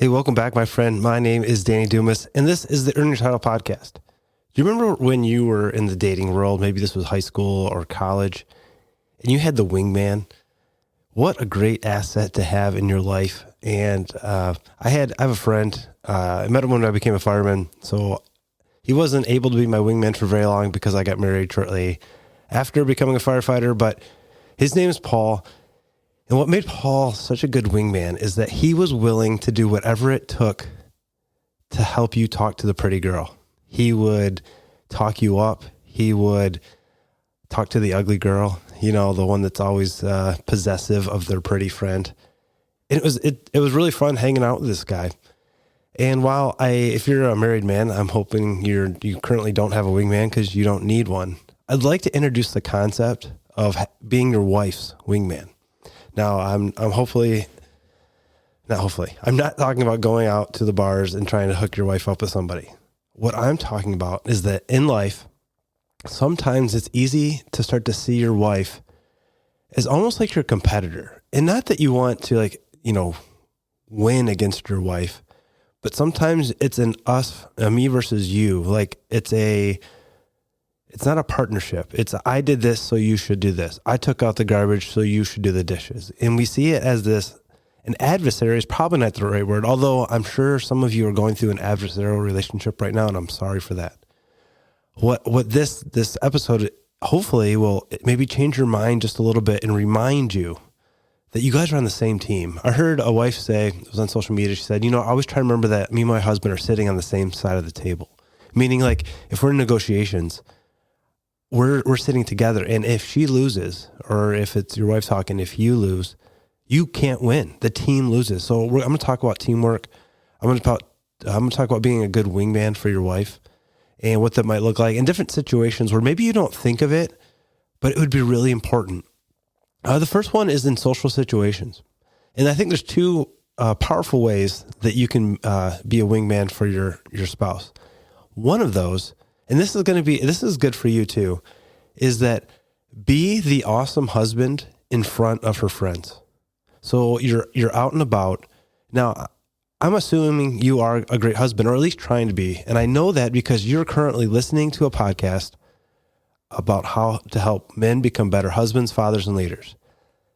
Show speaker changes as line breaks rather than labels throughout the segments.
Hey, welcome back, my friend. My name is Danny Dumas, and this is the Earn Your Title podcast. Do you remember when you were in the dating world? Maybe this was high school or college, and you had the wingman. What a great asset to have in your life. And I have a friend. I met him when I became a fireman, so he wasn't able to be my wingman for very long because I got married shortly after becoming a firefighter. But his name is Paul. And what made Paul such a good wingman is that he was willing to do whatever it took to help you talk to the pretty girl. He would talk you up. He would talk to the ugly girl, you know, the one that's always possessive of their pretty friend. And it was really fun hanging out with this guy. And while if you're a married man, I'm hoping you currently don't have a wingman because you don't need one. I'd like to introduce the concept of being your wife's wingman. Now, I'm not talking about going out to the bars and trying to hook your wife up with somebody. What I'm talking about is that in life, sometimes it's easy to start to see your wife as almost like your competitor. And not that you want to win against your wife, but sometimes it's an me versus you. Like it's not a partnership. It's I did this, so you should do this. I took out the garbage, so you should do the dishes. And we see it as an adversary is probably not the right word, although I'm sure some of you are going through an adversarial relationship right now, and I'm sorry for that. What this episode hopefully will maybe change your mind just a little bit and remind you that you guys are on the same team. I heard a wife say, it was on social media, she said, I always try to remember that me and my husband are sitting on the same side of the table. Meaning like if we're in negotiations, we're sitting together, and if she loses, or if it's your wife talking, if you lose, you can't win. The team loses. So I'm going to talk about teamwork. I'm going to talk about being a good wingman for your wife and what that might look like in different situations where maybe you don't think of it, but it would be really important. The first one is in social situations. And I think there's two powerful ways that you can be a wingman for your spouse. One of those, and this is good for you too, is that be the awesome husband in front of her friends. So you're out and about. Now, I'm assuming you are a great husband, or at least trying to be. And I know that because you're currently listening to a podcast about how to help men become better husbands, fathers, and leaders.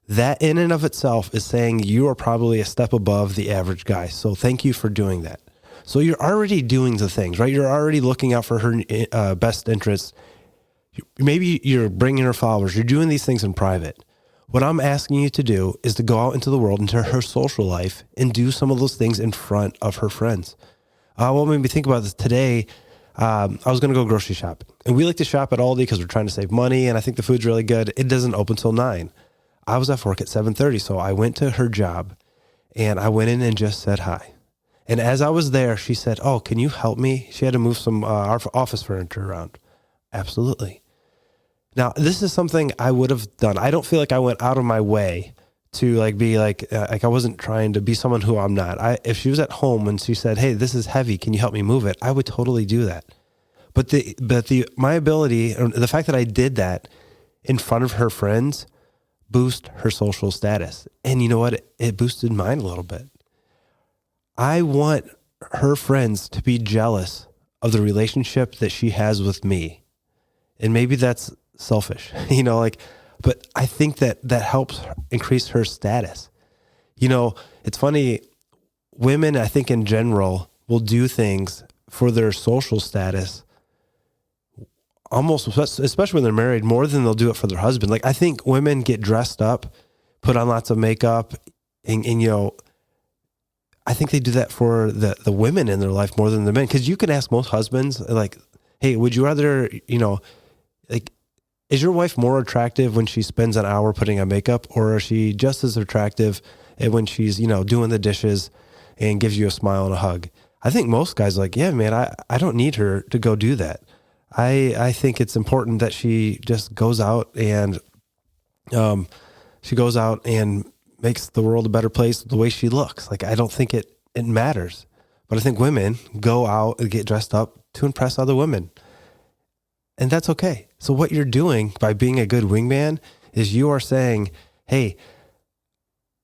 That in and of itself is saying you are probably a step above the average guy. So thank you for doing that. So you're already doing the things, right? You're already looking out for her best interests. Maybe you're bringing her followers. You're doing these things in private. What I'm asking you to do is to go out into the world, into her social life, and do some of those things in front of her friends. What made me think about this today, I was going to go grocery shopping. And we like to shop at Aldi because we're trying to save money, and I think the food's really good. It doesn't open till 9. I was at work at 7:30, so I went to her job, and I went in and just said hi. And as I was there, she said, "Oh, can you help me?" She had to move some our office furniture around. Absolutely. Now, this is something I would have done. I don't feel like I went out of my way to be like I wasn't trying to be someone who I'm not. If she was at home and she said, "Hey, this is heavy. Can you help me move it?" I would totally do that. But my ability, or the fact that I did that in front of her friends, boost her social status. And you know what? It boosted mine a little bit. I want her friends to be jealous of the relationship that she has with me. And maybe that's selfish, but I think that helps increase her status. It's funny, women, I think in general, will do things for their social status, almost, especially when they're married, more than they'll do it for their husband. Like, I think women get dressed up, put on lots of makeup, and I think they do that for the women in their life more than the men. Because you can ask most husbands, like, hey, would you rather, is your wife more attractive when she spends an hour putting on makeup, or is she just as attractive when she's, doing the dishes and gives you a smile and a hug? I think most guys are like, yeah, man, I don't need her to go do that. I think it's important that she just goes out and makes the world a better place the way she looks. Like, I don't think it matters. But I think women go out and get dressed up to impress other women. And that's okay. So what you're doing by being a good wingman is you are saying, hey,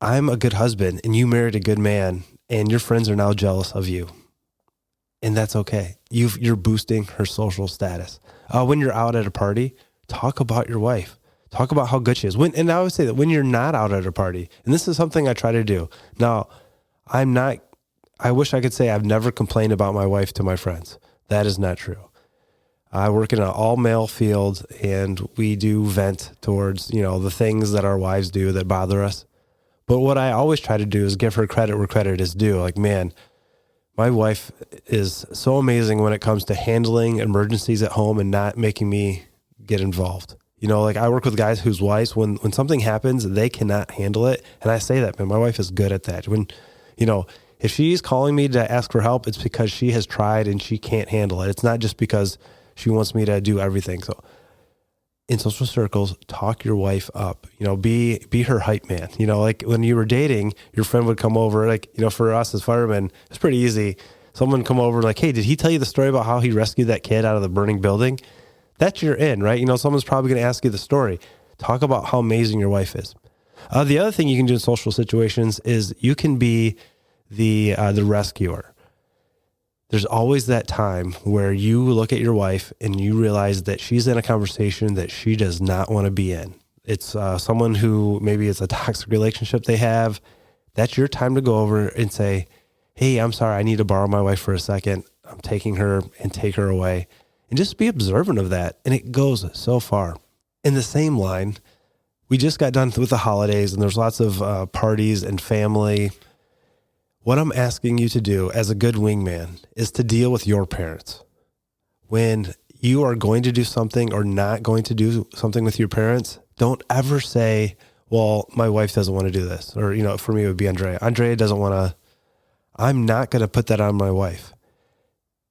I'm a good husband and you married a good man, and your friends are now jealous of you. And that's okay. You're boosting her social status. When you're out at a party, talk about your wife. Talk about how good she is. And I always say that when you're not out at a party, and this is something I try to do. Now, I wish I could say I've never complained about my wife to my friends. That is not true. I work in an all-male field, and we do vent towards, the things that our wives do that bother us. But what I always try to do is give her credit where credit is due. Like, man, my wife is so amazing when it comes to handling emergencies at home and not making me get involved. I work with guys whose wives, when something happens, they cannot handle it. And I say that, man, my wife is good at that. When, if she's calling me to ask for help, it's because she has tried and she can't handle it. It's not just because she wants me to do everything. So in social circles, talk your wife up, be her hype man. Like when you were dating, your friend would come over, for us as firemen, it's pretty easy. Someone come over like, hey, did he tell you the story about how he rescued that kid out of the burning building? That's your in, right? Someone's probably going to ask you the story. Talk about how amazing your wife is. The other thing you can do in social situations is you can be the rescuer. There's always that time where you look at your wife and you realize that she's in a conversation that she does not want to be in. It's someone who maybe it's a toxic relationship they have. That's your time to go over and say, hey, I'm sorry, I need to borrow my wife for a second. I'm taking her and take her away. And just be observant of that. And it goes so far. In the same line, we just got done with the holidays and there's lots of parties and family. What I'm asking you to do as a good wingman is to deal with your parents. When you are going to do something or not going to do something with your parents, don't ever say, well, my wife doesn't want to do this. Or, for me, it would be Andrea. Andrea doesn't want to. I'm not going to put that on my wife.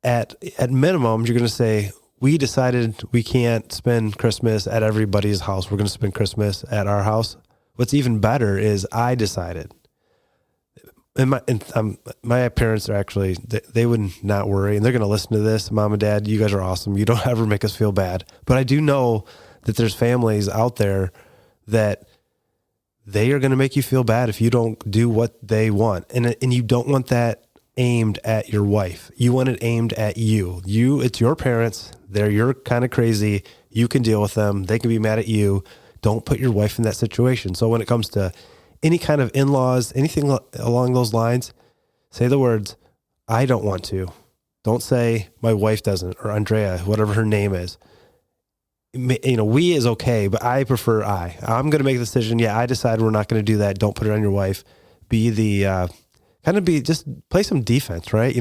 At minimum, you're going to say, we decided we can't spend Christmas at everybody's house. We're going to spend Christmas at our house. What's even better is I decided. And my parents are actually, they would not worry, and they're going to listen to this. Mom and Dad, you guys are awesome. You don't ever make us feel bad. But I do know that there's families out there that they are going to make you feel bad if you don't do what they want. And you don't want that aimed at your wife. You want it aimed at you. It's your parents. You're kind of crazy. You can deal with them. They can be mad at you. Don't put your wife in that situation. So when it comes to any kind of in-laws, anything along those lines, say the words, I don't want to. Don't say my wife doesn't, or Andrea, whatever her name is. We is okay, but I prefer I. I'm going to make a decision. Yeah, I decide we're not going to do that. Don't put it on your wife. Just play some defense, right?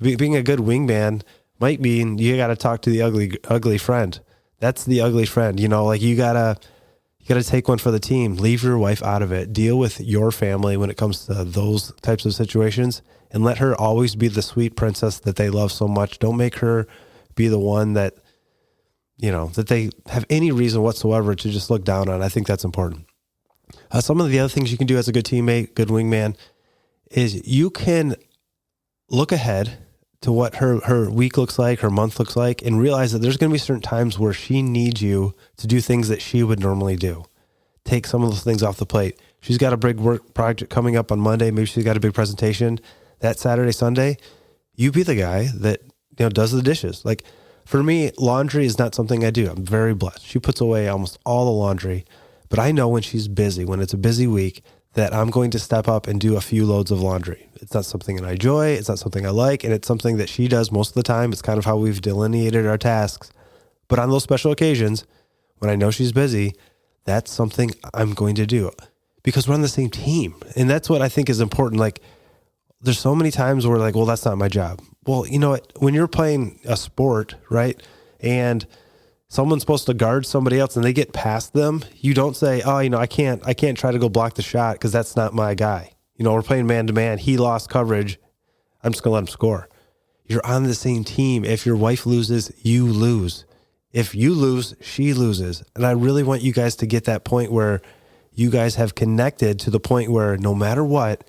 Being a good wingman might mean you got to talk to the ugly friend. That's the ugly friend. You got to take one for the team. Leave your wife out of it. Deal with your family when it comes to those types of situations, and let her always be the sweet princess that they love so much. Don't make her be the one that, that they have any reason whatsoever to just look down on. I think that's important. Some of the other things you can do as a good teammate, good wingman, is you can look ahead to what her week looks like, her month looks like, and realize that there's going to be certain times where she needs you to do things that she would normally do. Take some of those things off the plate. She's got a big work project coming up on Monday. Maybe she's got a big presentation that Saturday, Sunday. You be the guy that does the dishes. Like for me, laundry is not something I do. I'm very blessed. She puts away almost all the laundry, but I know when she's busy, when it's a busy week, that I'm going to step up and do a few loads of laundry. It's not something that I enjoy. It's not something I like. And it's something that she does most of the time. It's kind of how we've delineated our tasks. But on those special occasions, when I know she's busy, that's something I'm going to do because we're on the same team. And that's what I think is important. Like there's so many times where like, well, that's not my job. Well, you know what? When you're playing a sport, right? And someone's supposed to guard somebody else and they get past them, you don't say, oh, I can't try to go block the shot because that's not my guy. We're playing man to man. He lost coverage. I'm just going to let him score. You're on the same team. If your wife loses, you lose. If you lose, she loses. And I really want you guys to get that point where you guys have connected to the point where no matter what,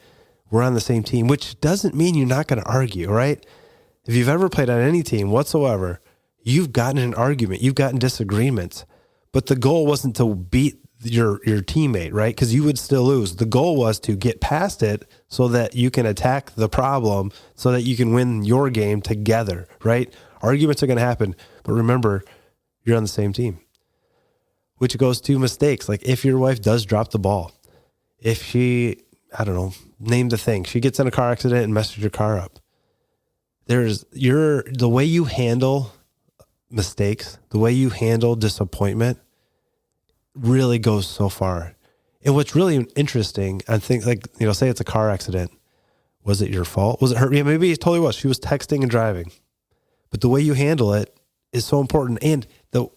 we're on the same team, which doesn't mean you're not going to argue, right? If you've ever played on any team whatsoever, you've gotten an argument, you've gotten disagreements, but the goal wasn't to beat your teammate, right? Because you would still lose. The goal was to get past it so that you can attack the problem, so that you can win your game together, right? Arguments are going to happen, but remember, you're on the same team. Which goes to mistakes. Like if your wife does drop the ball, if she, I don't know, name the thing, she gets in a car accident and messes your car up. The way you handle mistakes, the way you handle disappointment really goes so far. And what's really interesting, I think, like, say it's a car accident. Was it your fault? Was it her? Yeah, maybe it totally was. She was texting and driving. But the way you handle it is so important, and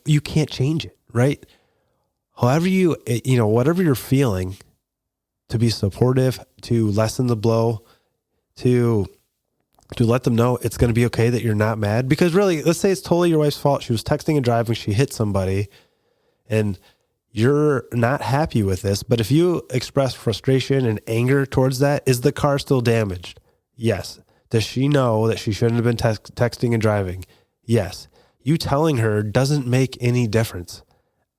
you can't change it, right? However whatever you're feeling, to be supportive, to lessen the blow, to let them know it's going to be okay, that you're not mad. Because really, let's say it's totally your wife's fault. She was texting and driving. She hit somebody, and you're not happy with this. But if you express frustration and anger towards that, is the car still damaged? Yes. Does she know that she shouldn't have been texting and driving? Yes. You telling her doesn't make any difference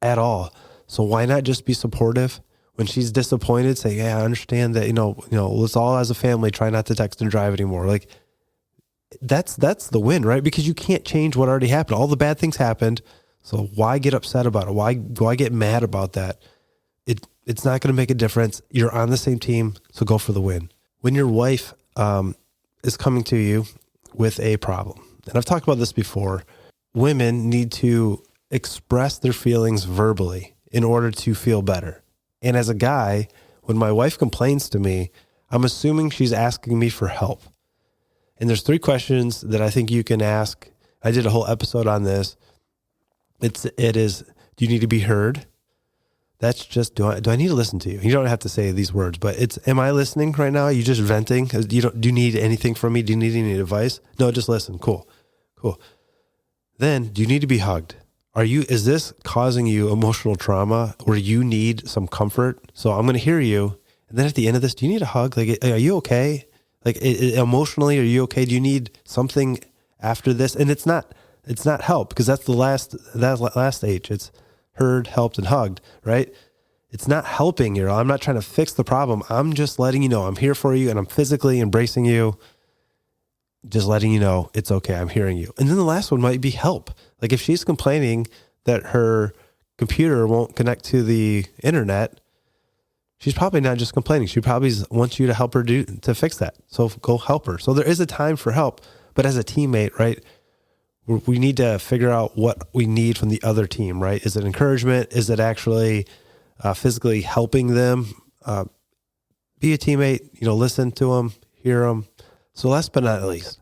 at all. So why not just be supportive? When she's disappointed, say, yeah, I understand that, let's all as a family try not to text and drive anymore. Like that's the win, right? Because you can't change what already happened. All the bad things happened. So why get upset about it? Why get mad about that? It's not going to make a difference. You're on the same team, so go for the win. When your wife is coming to you with a problem, and I've talked about this before, women need to express their feelings verbally in order to feel better. And as a guy, when my wife complains to me, I'm assuming she's asking me for help. And there's 3 questions that I think you can ask. I did a whole episode on this. It is, do you need to be heard? That's just, do I need to listen to you? You don't have to say these words, but it's, am I listening right now? Are you just venting? Do you need anything from me? Do you need any advice? No, just listen. Cool. Then, do you need to be hugged? Is this causing you emotional trauma where you need some comfort? So I'm going to hear you. And then at the end of this, do you need a hug? Like, are you okay? Like emotionally, are you okay? Do you need something after this? And it's not help, because that's the last stage. It's heard, helped, and hugged, right? It's not helping you. I'm not trying to fix the problem. I'm just letting you know I'm here for you, and I'm physically embracing you. Just letting you know it's okay. I'm hearing you. And then the last one might be help. Like if she's complaining that her computer won't connect to the internet, she's probably not just complaining. She probably wants you to help her to fix that. So go help her. So there is a time for help, but as a teammate, right, we need to figure out what we need from the other team, right? Is it encouragement? Is it actually physically helping them? Be a teammate, listen to them, hear them. So last but not least,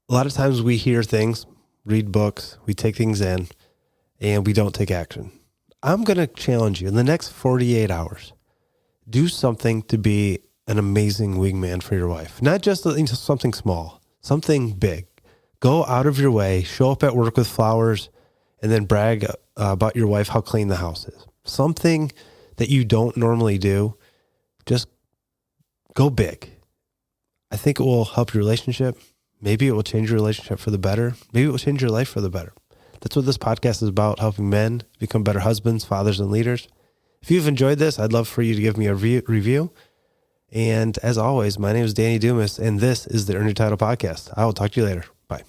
a lot of times we hear things, read books, we take things in, and we don't take action. I'm going to challenge you in the next 48 hours. Do something to be an amazing wingman for your wife. Not just something small, something big. Go out of your way, show up at work with flowers, and then brag about your wife, how clean the house is. Something that you don't normally do. Just go big. I think it will help your relationship. Maybe it will change your relationship for the better. Maybe it will change your life for the better. That's what this podcast is about, helping men become better husbands, fathers, and leaders. If you've enjoyed this, I'd love for you to give me a review. And as always, my name is Danny Dumas, and this is the Earn Your Title Podcast. I will talk to you later. Bye.